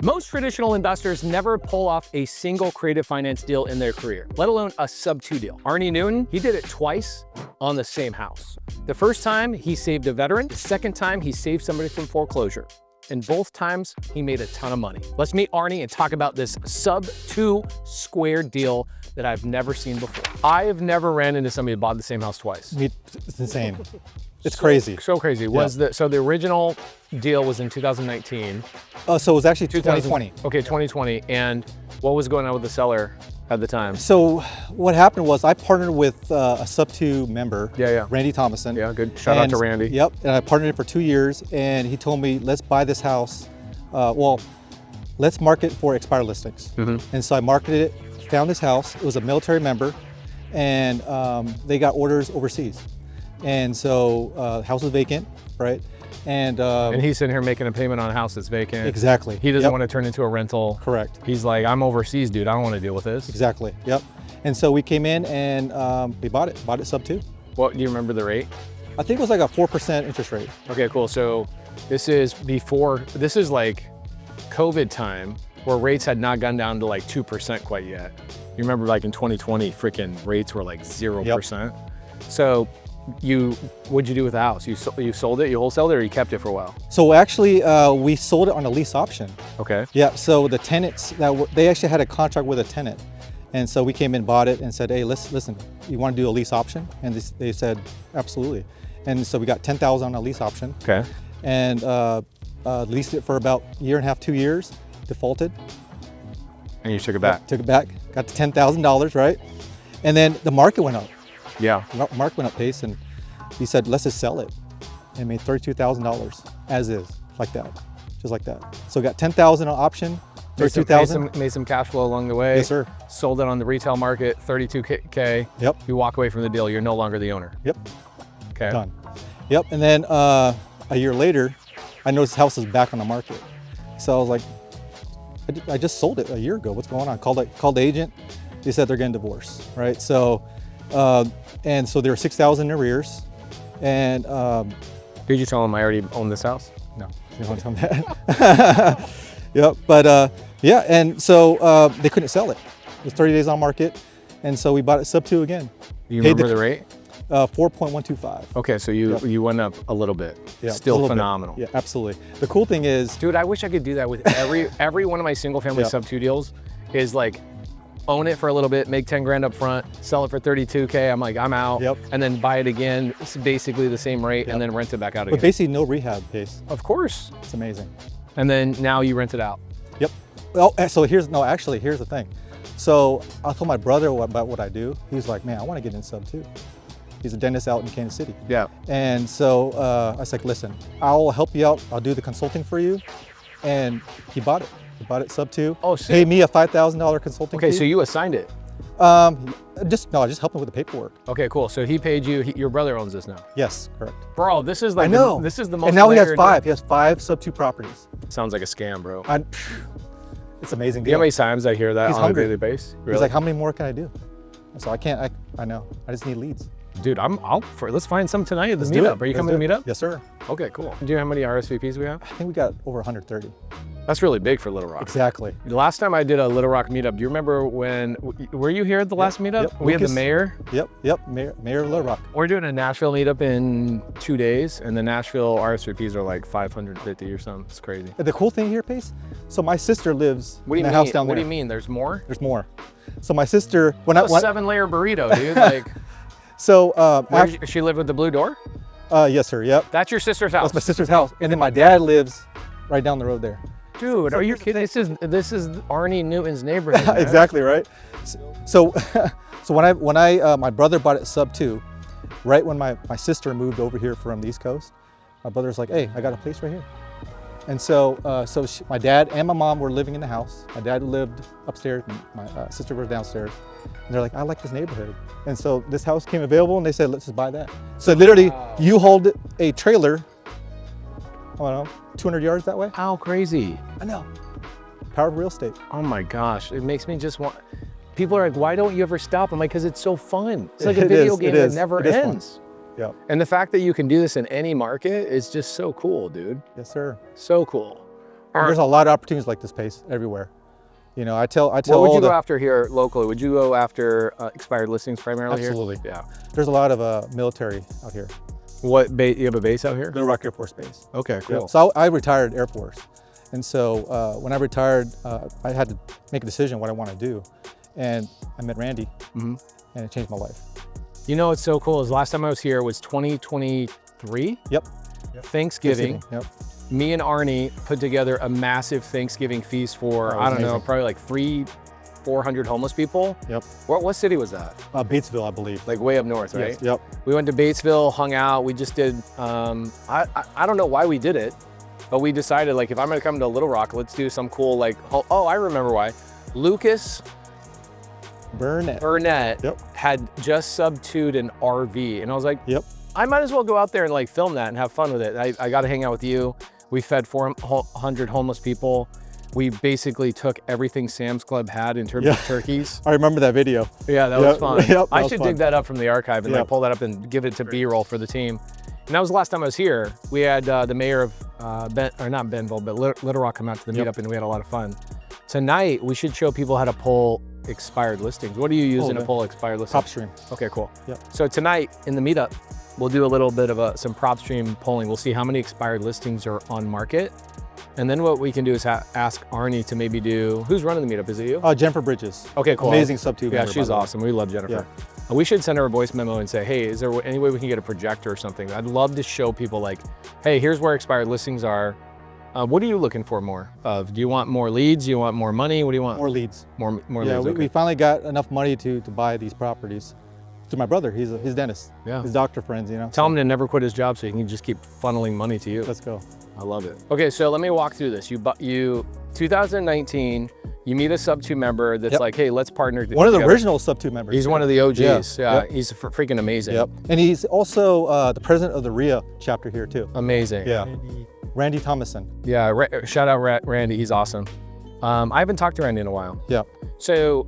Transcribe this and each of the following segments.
Most traditional investors never pull off a single creative finance deal in their career, let alone a SubTo deal. Arnie Newton, he did it twice on the same house. The first time he saved a veteran, the second time he saved somebody from foreclosure. And both times he made a ton of money. Let's meet Arnie and talk about this SubTo Squared deal that I've never seen before. I have never ran into somebody who bought the same house twice. It's insane. It's crazy. So crazy. Yeah. So the original deal was in 2019. So it was actually 2020. Okay, 2020. And what was going on with the seller at the time? So what happened was I partnered with a SubTo member, Randy Thomason. Yeah, good. Shout out to Randy. Yep. And I partnered for 2 years, and he told me, let's buy this house. Let's market for expired listings. And so I marketed it, found this house. It was a military member, and they got orders overseas. And so the house was vacant, right? And he's sitting here making a payment on a house that's vacant. Exactly. He doesn't want to turn into a rental. Correct. He's like, I'm overseas, dude. I don't want to deal with this. Exactly. Yep. And so we came in and we bought it SubTo. What, do you remember the rate? I think it was like a 4% interest rate. Okay, cool. So this is like COVID time where rates had not gone down to like 2% quite yet. You remember like in 2020, freaking rates were like 0%. Yep. So what'd you do with the house? You sold it, you wholesaled it, or you kept it for a while? So actually, we sold it on a lease option. Okay. Yeah, so the tenants, they actually had a contract with a tenant. And so we came in, bought it, and said, hey, listen, you want to do a lease option? And they said, absolutely. And so we got $10,000 on a lease option. Okay. And leased it for about a year and a half, 2 years, defaulted. And you took it back? Took it back, got to $10,000, right? And then the market went up. Yeah. Mark went up pace, and he said, let's just sell it. And made $32,000 as is, like that, just like that. So got $10,000 on option, $32,000. Made some cash flow along the way. Yes, sir. Sold it on the retail market, $32K. Yep. You walk away from the deal, you're no longer the owner. Yep. Okay. Done. Yep, and then a year later, I noticed the house is back on the market. So I was like, I just sold it a year ago, what's going on? Called the agent, they said they're getting divorced, right? So, and so there were $6,000 in arrears. And did you tell them I already own this house? No, you don't tell them that. Yep, but yeah, and so they couldn't sell it. It was 30 days on market, and so we bought it SubTo again. Do you remember the rate? 4.125. Okay, so you went up a little bit. Yeah, still phenomenal. Yeah, absolutely. The cool thing is, dude, I wish I could do that with every one of my single family SubTo deals. Is like, own it for a little bit, make 10 grand up front, sell it for 32K. I'm like, I'm out. Yep. And then buy it again. It's basically the same rate, and then rent it back out again. But basically no rehab pace. Of course. It's amazing. And then now you rent it out. Yep. Well, so here's the thing. So I told my brother about what I do. He's like, man, I want to get in SubTo. He's a dentist out in Kansas City. Yeah. And so I was like, listen, I'll help you out. I'll do the consulting for you. And he bought it. He bought it SubTo. Oh, shit. Paid me a $5,000 consulting fee. Okay, so you assigned it? Just helped him with the paperwork. Okay, cool. So he paid you. Your brother owns this now. Yes, correct. Bro, this is like, I know. This is the most. And now he has 5. He has 5 SubTo properties. Sounds like a scam, bro. It's amazing. Do you know how many times I hear that He's on hungry. a daily basis? Really? He's like, how many more can I do? So I can't. I know. I just need leads. Dude, let's find some tonight at this meetup. Are you coming to meet up? Yes, sir. Okay, cool. Do you know how many RSVPs we have? I think we got over 130. That's really big for Little Rock. Exactly. The last time I did a Little Rock meetup, do you remember were you here at the last meetup? Yep. We had the mayor. Yep, Mayor of Little Rock. We're doing a Nashville meetup in 2 days, and the Nashville RSVPs are like 550 or something. It's crazy. The cool thing here, Pace, so my sister lives in the house down there. What do you mean, there's more? There's more. So my sister, a 7-layer burrito, dude. Like. So, she lived with the blue door? Yes, sir. Yep. That's your sister's house. That's my sister's house, and then my dad lives right down the road there. Dude, are you kidding? This is Arnie Newton's neighborhood. Man. Exactly right. So when my brother bought it SubTo, right when my sister moved over here from the East Coast, my brother's like, hey, I got a place right here. And so my dad and my mom were living in the house. My dad lived upstairs, my sister was downstairs. And they're like, I like this neighborhood. And so this house came available, and they said, let's just buy that. So literally, you hold a trailer, I don't know, 200 yards that way. How crazy. I know. Power of real estate. Oh my gosh, it makes me just want, people are like, why don't you ever stop? I'm like, because it's so fun. It's like a video game that never ends. Yep. And the fact that you can do this in any market is just so cool, dude. Yes, sir. So cool. There's a lot of opportunities like this place everywhere. You know, I tell What would all you the, go after here locally? Would you go after expired listings primarily absolutely. here? Yeah. There's a lot of military out here. You have a base out here? Little Rock Air Force Base. Okay, cool. Yeah. So I retired Air Force. And so when I retired, I had to make a decision what I want to do. And I met Randy, and it changed my life. You know what's so cool is last time I was here was 2023. Yep. Thanksgiving. Yep. Me and Arnie put together a massive Thanksgiving feast for, I don't know, probably like 400 homeless people. Yep. What city was that? Batesville, I believe. Like way up north, right? Yes. Yep. We went to Batesville, hung out. We just did, I don't know why we did it, but we decided like, if I'm gonna come to Little Rock, let's do some cool like, oh, I remember why. Lucas Burnett had just SubTo'd an RV. And I was like, yep. I might as well go out there and like film that and have fun with it. I got to hang out with you. We fed 400 homeless people. We basically took everything Sam's Club had in terms of turkeys. I remember that video. Yeah, that was fun. Yep, I should dig that up from the archive and like pull that up and give it to B-roll for the team. And that was the last time I was here. We had the mayor of, not Benville, but Little Rock come out to the meetup and we had a lot of fun. Tonight, we should show people how to pull expired listings. What are you using to pull expired listings? PropStream. Okay, cool. Yep. So tonight in the meetup, we'll do a little bit of some PropStream polling. We'll see how many expired listings are on market. And then what we can do is ask Arnie to maybe do, who's running the meetup? Is it you? Jennifer Bridges. Okay, cool. Amazing SubTo. Yeah, she's awesome. We love Jennifer. Yeah. We should send her a voice memo and say, hey, is there any way we can get a projector or something? I'd love to show people like, hey, here's where expired listings are. What are you looking for more of? Do you want more leads? Do you want more money? What do you want? More leads. More yeah, leads. We finally got enough money to buy these properties. To my brother, he's a dentist. Yeah. His doctor friends, you know. Tell him to never quit his job so he can just keep funneling money to you. Let's go. I love it. Okay, so let me walk through this. You 2019, you meet a SubTo member that's like, hey, let's partner together. One of the original SubTo members. He's one of the OGs. Yeah, he's freaking amazing. Yep. And he's also the president of the RIA chapter here too. Amazing. Yeah. Randy Thomason. Yeah, shout out Randy, he's awesome. I haven't talked to Randy in a while. Yeah. So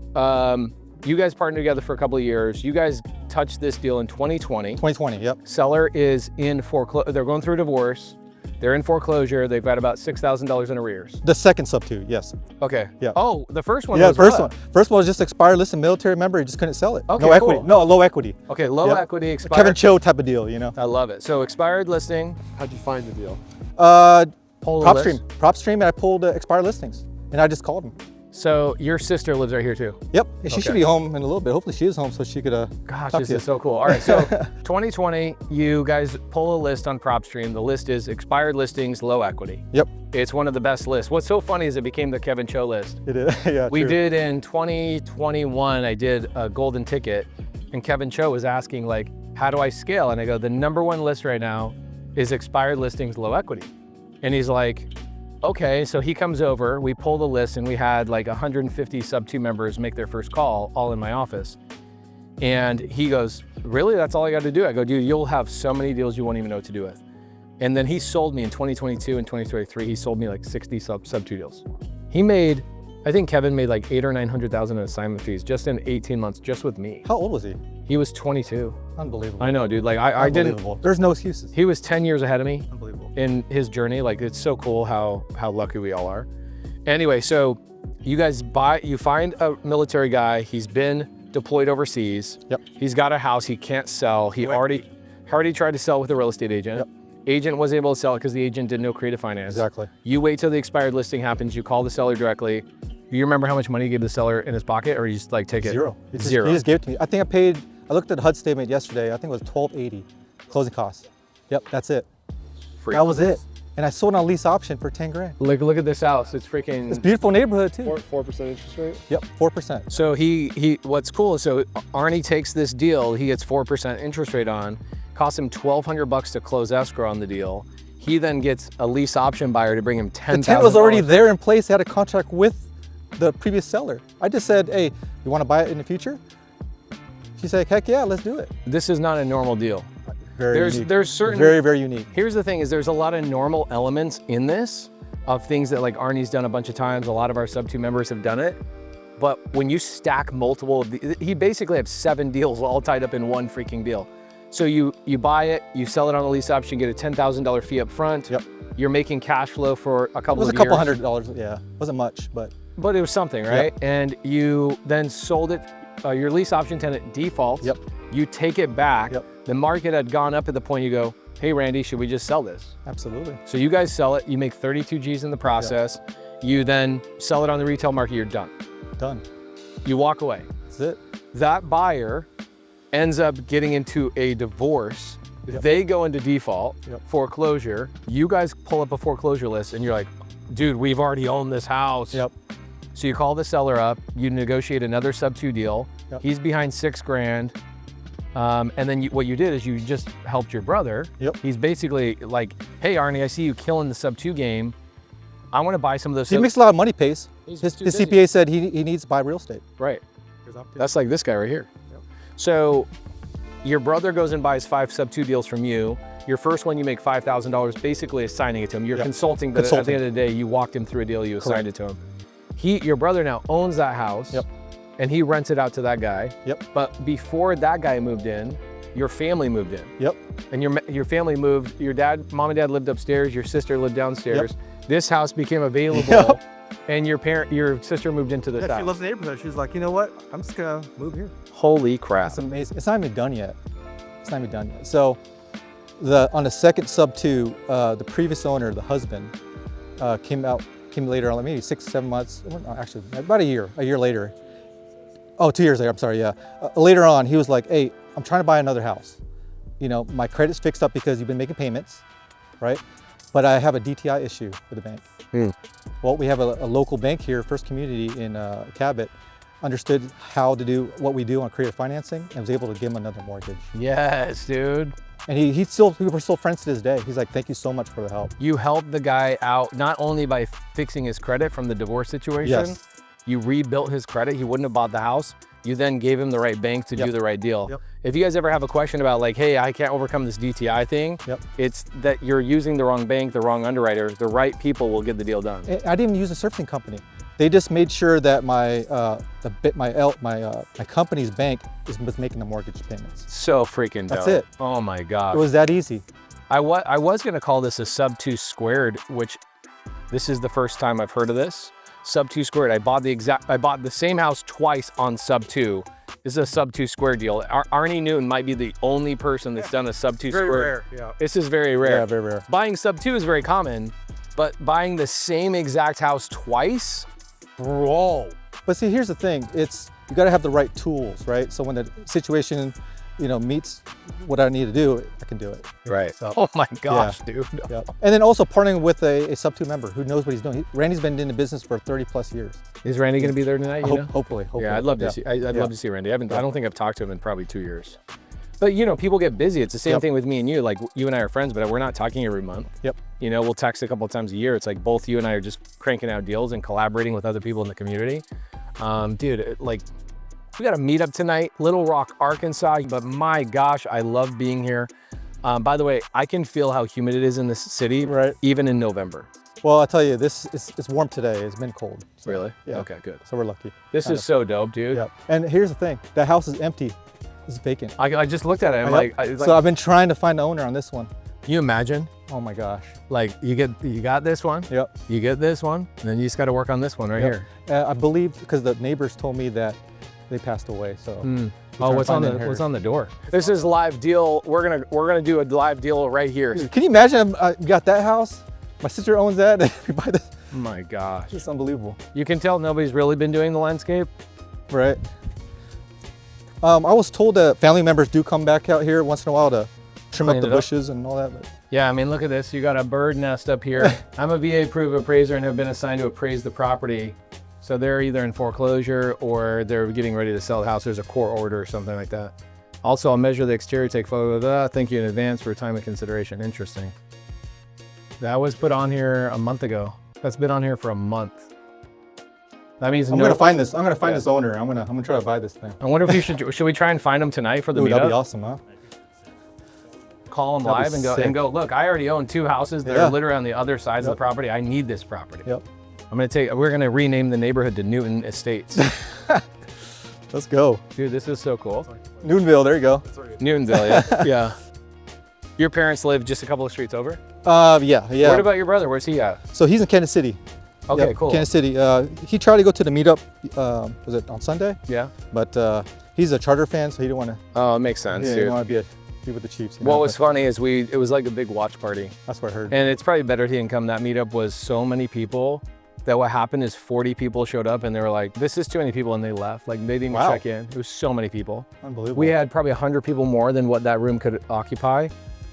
you guys partnered together for a couple of years. You guys touched this deal in 2020. 2020, yep. Seller is in foreclosure. They're going through a divorce. They're in foreclosure. They've got about $6,000 in arrears. The second SubTo, yes. Okay. Yeah. Oh, the first one. Yeah, was the first what? one. First one was just expired list and military member. He just couldn't sell it. Okay, no equity. cool. No, low equity. Okay, low equity, expired. Kevin Cho type of deal, you know. I love it. So expired listing. How'd you find the deal? PropStream. PropStream, and I pulled expired listings, and I just called him. So your sister lives right here too? Yep, and she should be home in a little bit. Hopefully she is home so she could Gosh, this is so cool. All right, so 2020, you guys pull a list on PropStream. The list is expired listings, low equity. Yep. It's one of the best lists. What's so funny is it became the Kevin Cho list. It is, yeah, We true. did in 2021, I did a golden ticket, and Kevin Cho was asking like, how do I scale? And I go, the #1 list right now is expired listings, low equity. And he's like, okay, so he comes over, we pull the list, and we had like 150 SubTo members make their first call, all in my office. And he goes, really, that's all I got to do? I go, dude, you'll have so many deals you won't even know what to do with. And then he sold me in 2022 and 2023, he sold me like 60 SubTo deals. He made, I think Kevin made like $800,000 or $900,000 in assignment fees just in 18 months, just with me. How old was he? He was 22. Unbelievable. I know, dude, like I didn't. There's no excuses. He was 10 years ahead of me. Unbelievable. In his journey. Like, it's so cool how lucky we all are. Anyway, so you guys you find a military guy, he's been deployed overseas. Yep. He's got a house he can't sell. He already tried to sell with a real estate agent. Yep. Agent was able to sell it because the agent did no creative finance. Exactly. You wait till the expired listing happens, you call the seller directly. You remember how much money you gave the seller in his pocket, or you just like take it? Zero. Zero. He just gave it to me. I think I looked at the HUD statement yesterday. I think it was $1,280 closing costs. Yep, that's it. Free. That was it. And I sold on lease option for 10 grand. Look at this house. It's freaking. It's a beautiful neighborhood too. 4% interest rate? Yep, 4%. So what's cool is, so Arnie takes this deal, he gets 4% interest rate on, costs him $1,200 to close escrow on the deal. He then gets a lease option buyer to bring him $10,000. The tent was already there in place. They had a contract with the previous seller. I just said, hey, you want to buy it in the future? She's like, heck yeah, let's do it. This is not a normal deal. Very unique. There's certain, very, very unique. Here's the thing is there's a lot of normal elements in this of things that like Arnie's done a bunch of times. A lot of our SubTo members have done it. But when you stack multiple, he basically has 7 deals all tied up in one freaking deal. So you buy it, you sell it on a lease option, get a $10,000 fee up front. Yep. You're making cash flow for a couple of years. It was a couple $100, yeah. Wasn't much, but it was something, right? Yep. And you then sold it, your lease option tenant defaults. Yep. You take it back. Yep. The market had gone up at the point you go, hey, Randy, should we just sell this? absolutely. So you guys sell it, you make 32 G's in the process. You then sell it on the retail market, you're done. Done. You walk away. That's it. That buyer ends up getting into a divorce. Yep. They go into default, Yep. foreclosure. You guys pull up a foreclosure list and you're like, dude, we've already owned this house. Yep. So you call the seller up, you negotiate another sub-2 deal. Yep. He's behind $6,000. And then what you did is you just helped your brother. Yep. He's basically like, hey, Arnie, I see you killing the sub-2 game. I want to buy some of those. He makes a lot of money, Pace. He's His too busy. CPA said he needs to buy real estate. Right. That's like this guy right here. Yep. So your brother goes and buys 5 sub-2 deals from you. Your first one, you make $5,000, basically assigning it to him. You're Yep. consulting, but at the end of the day, you walked him through a deal, you assigned it to him. Your brother now owns that house. Yep. And he rents it out to that guy. Yep. But before that guy moved in, your family moved in. Yep. And your family moved, your mom and dad lived upstairs, your sister lived downstairs. This house became available. Yep. And your sister moved into this Yeah, she house. loves the neighborhood. She's like, you know what? I'm just gonna move here. Holy crap. That's amazing. It's not even done yet. It's not even done yet. So on the second sub-2, the previous owner, the husband, came later on, like maybe 6-7 months, well, no, actually about a year later. Oh, 2 years later, I'm sorry, yeah. Later on, he was like, hey, I'm trying to buy another house. You know, my credit's fixed up because you've been making payments, right? But I have a DTI issue with the bank. Well, we have a local bank here, First Community in Cabot, understood how to do what we do on creative financing and was able to give him another mortgage. Yes, dude. And we're still friends to this day. He's like, thank you so much for the help. You helped the guy out not only by fixing his credit from the divorce situation, Yes. you rebuilt his credit. He wouldn't have bought the house. You then gave him the right bank to do the right deal. Yep. If you guys ever have a question about like, hey, I can't overcome this DTI thing, it's that you're using the wrong bank, the wrong underwriter. The right people will get the deal done. I didn't even use a servicing company. They just made sure that my company's bank was making the mortgage payments. So freaking dope. That's it. Oh my gosh. It was that easy. I was gonna call this a SubTo Squared, which this is the first time I've heard of this. SubTo Squared. I bought the same house twice on SubTo. This is a SubTo Squared deal. Arnie Newton might be the only person that's done a SubTo Squared. Very rare, yeah. This is very rare. Yeah, very rare. Buying SubTo is very common, but buying the same exact house twice, bro. But see, here's the thing. You got to have the right tools, right? So when the situation, meets what I need to do, I can do it. Right. So, Oh my gosh, dude. yeah. And then also partnering with a SubTo member who knows what he's doing. Randy's been in the business for 30+ years. Is Randy gonna be there tonight? You know? Hopefully. Yeah, I'd love to see. I'd love to see Randy. I don't think I've talked to him in probably 2 years. But people get busy. It's the same thing with me and you. Like you and I are friends, but we're not talking every month. Yep. We'll text a couple of times a year. It's like both you and I are just cranking out deals and collaborating with other people in the community. Dude, we got a meetup tonight, Little Rock, Arkansas. But my gosh, I love being here. By the way, I can feel how humid it is in this city, Right. even in November. Well, I'll tell you, it's warm today. It's been cold. So, Really? Yeah. Okay, good. So we're lucky. This is so dope, dude. Yeah. And here's the thing. That house is empty. It's vacant. I just looked at it. I'm Yep. like, So I've been trying to find the owner on this one. can you imagine? Oh my gosh. Like you got this one, Yep. you get this one, and then you just got to work on this one right Yep. here. I believe because the neighbors told me that they passed away. So. Oh, what's on the door? This is live deal. We're gonna do a live deal right here. Can you imagine? We got that house. My sister owns that. We buy this. Oh my gosh. It's unbelievable. You can tell nobody's really been doing the landscape. Right. I was told that family members do come back out here once in a while to trim Clean up the it up. bushes and all that. But Yeah, I mean, look at this. You got a bird nest up here. I'm a VA-approved appraiser and have been assigned to appraise the property. So they're either in foreclosure or they're getting ready to sell the house. There's a court order or something like that. Also, I'll measure the exterior, take photo of that. Thank you in advance for time and consideration. Interesting. That was put on here a month ago. That's been on here for a month. That means I'm gonna find this. I'm gonna find this owner. I'm gonna try to buy this thing. I wonder if you should we try and find him tonight for the Ooh, meetup? that'd be awesome, huh? Call him That'd live be and go, sick. look, I already own 2 houses that Yeah. are literally on the other sides of the property. I need this property. Yep. We're gonna rename the neighborhood to Newton Estates. Let's go. Dude, this is so cool. Newtonville, there you go. Newtonville, yeah. Yeah. Your parents live just a couple of streets over? Yeah. What about your brother? Where's he at? So he's in Kansas City. Okay, Yep, cool. Kansas City. He tried to go to the meetup, was it on Sunday? Yeah. But he's a Charter fan, so he didn't want to. Oh, it makes sense, Yeah, he dude. didn't want to be with the Chiefs. You What know, was but funny is it was like a big watch party. That's what I heard. And it's probably better he didn't come. That meetup was so many people that what happened is 40 people showed up and they were like, this is too many people, and they left. Like, they didn't even Wow. check in. It was so many people. Unbelievable. We had probably 100 people more than what that room could occupy.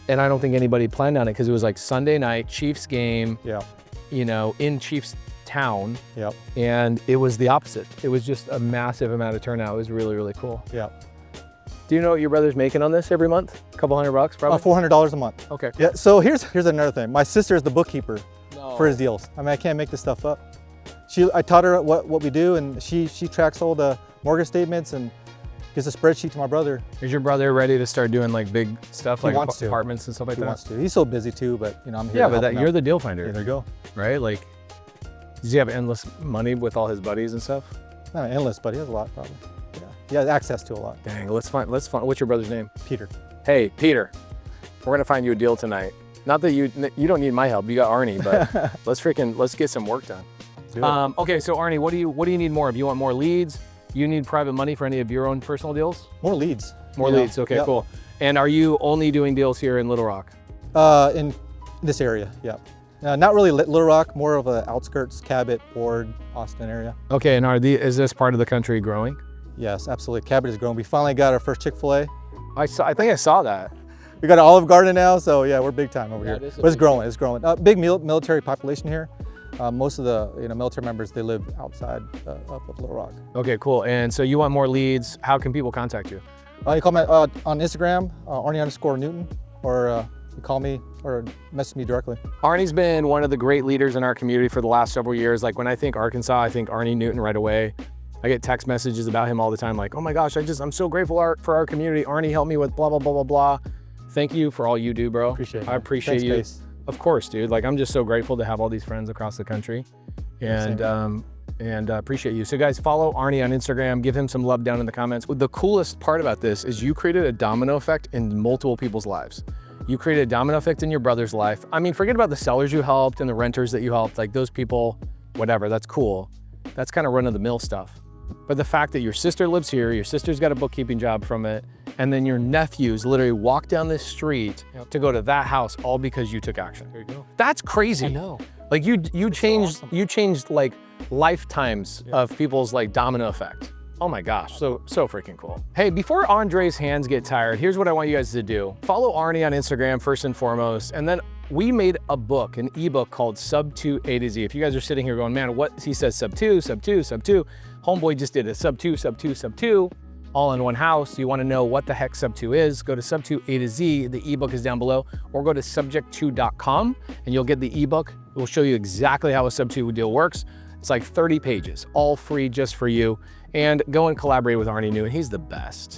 And I don't think anybody planned on it because it was like Sunday night, Chiefs game, Yeah. you know, in Chiefs town. Yep. And it was the opposite. It was just a massive amount of turnout. It was really, really cool. Yeah. Do you know what your brother's making on this every month? A couple $100 probably? $400 a month. Okay. Yeah. So here's another thing. My sister is the bookkeeper No. for his deals. I mean, I can't make this stuff up. I taught her what we do, and she tracks all the mortgage statements and gives a spreadsheet to my brother. Is your brother ready to start doing like big stuff, He like wants to. apartments and stuff like He that? wants to. He's so busy too, but you know, I'm here. Yeah, to but help him you're out. the deal finder, Yeah, there you go. right? Like, does he have endless money with all his buddies and stuff? Not endless, but he has a lot probably. Yeah. He has access to a lot. Dang, let's find, what's your brother's name? Peter. Hey, Peter, we're gonna find you a deal tonight. Not that you don't need my help, you got Arnie, but let's get some work done. Do it. Okay, so Arnie, what do you need more of? You want more leads? You need private money for any of your own personal deals? More leads. More you know. leads, okay, Yep. cool. And are you only doing deals here in Little Rock? In this area, yeah. Not really Little Rock, more of a outskirts, Cabot, Ward, Austin area. Okay, and is this part of the country growing? Yes, absolutely. Cabot is growing. We finally got our first Chick-fil-A. I think I saw that. We got an Olive Garden now, so yeah, we're big time over Yeah, here. it is a But it's big growing. It's growing. Big military population here. Most of the military members, they live outside of Little Rock. Okay, cool. And so you want more leads. How can people contact you? You call me on Instagram, Arnie_Newton, or you call me or message me directly. Arnie's been one of the great leaders in our community for the last several years. Like, when I think Arkansas, I think Arnie Newton right away. I get text messages about him all the time, like, oh my gosh, I'm so grateful for our community. Arnie helped me with blah, blah, blah, blah, blah. Thank you for all you do, bro. Appreciate it. I appreciate Thanks, you. Pace. Of course, dude. Like, I'm just so grateful to have all these friends across the country. And appreciate you. So guys, follow Arnie on Instagram, give him some love down in the comments. The coolest part about this is you created a domino effect in multiple people's lives. You created a domino effect in your brother's life. I mean, forget about the sellers you helped and the renters that you helped, like those people, whatever, that's cool. That's kind of run-of-the-mill stuff. But the fact that your sister lives here, your sister's got a bookkeeping job from it, and then your nephews literally walk down this street to go to that house all because you took action. There you go. That's crazy. I know. Like you changed awesome. you changed like lifetimes of people's like domino effect. Oh my gosh, so freaking cool. Hey, before Andre's hands get tired, here's what I want you guys to do. Follow Arnie on Instagram first and foremost, and then we made a book, an ebook called SubTo A to Z. If you guys are sitting here going, man, what he says SubTo, homeboy just did a SubTo, all in one house. You want to know what the heck SubTo is, go to SubTo A to Z. The ebook is down below, or go to subject2.com and you'll get the ebook. It will show you exactly how a SubTo deal works. It's like 30 pages, all free just for you. And go and collaborate with Arnie Newton. He's the best.